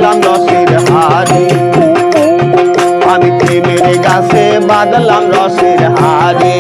বাঁধলাম রসের হাড়ি, আমি প্রেমের গাছে বাঁধলাম রসের হাড়ি।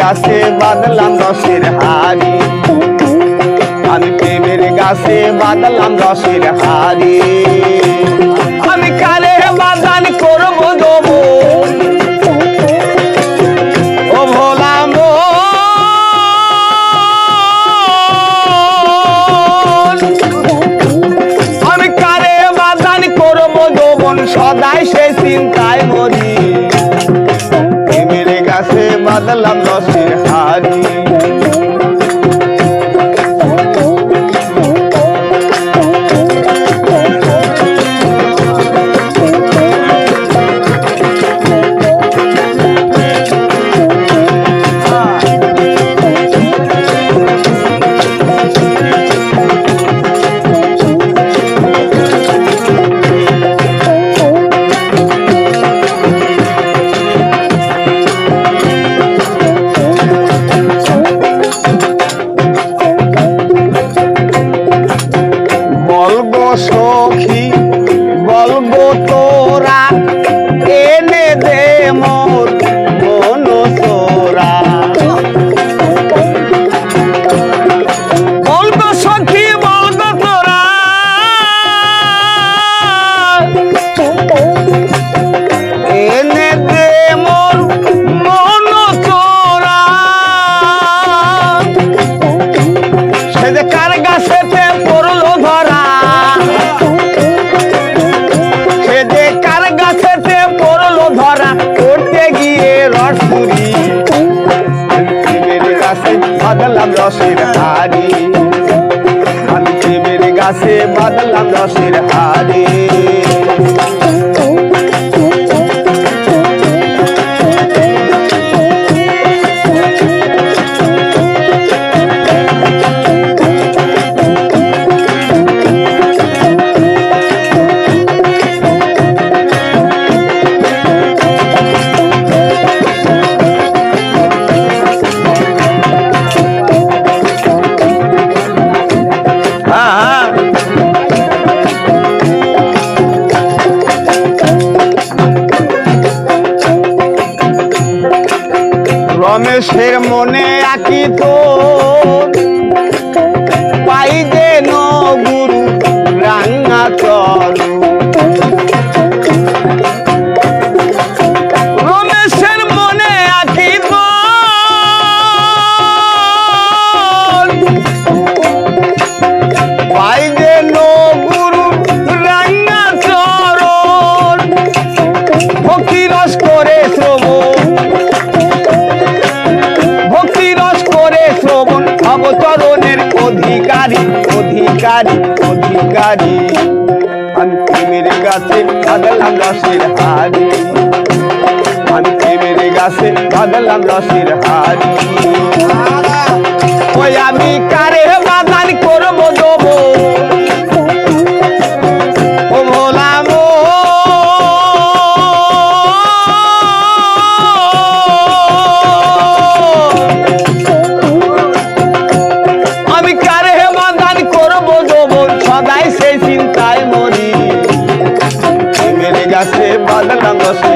গাছে বাঁধলাম রসের হাড়ি, আমি প্রেমের গাছে বাঁধলাম রসের হাড়ি। আমি কারে বাদান করবো দেবো ও ভোলাম, আমি কারে বাদান করবো দেবন, সদাই সে চিন্তায় মরি। প্রেমের গাছে বাঁধলাম রসের হাড়ি, সখী বলবো তোরা এনে দে মোর মন তোরা, বলবো সখী বলবো তোরা এনে দে মোর মন তোরা। সে যে কার গাছেতে পড়লো ধরা, করতে গিয়ে রসপুরি, প্রেমের গাছে বাঁধলাম রসের হাড়ি, আমি প্রেমের গাছে বাঁধলাম রসের হাড়ি। রমেশের মনে আঁকি তো পাই যেন গুরু রাঙা চল, রমেশের মনে আঁকি তো পাই যেন গুরু রাঙা চরণ, ভক্তি রস করে শ্রবণ, অবতরণের অধিকারী অধিকারী অধিকারী, আমি প্রেমের গাছে বাঁধলাম রসের হাড়ি, আমি প্রেমের গাছে বাঁধলাম রসের হাড়ি। ওই আমি কারে বাদান করবো দেবো ও ভোলাম, সদাই সেই চিন্তায় মরি। প্রেমের গাছে বাঁধলাম রসের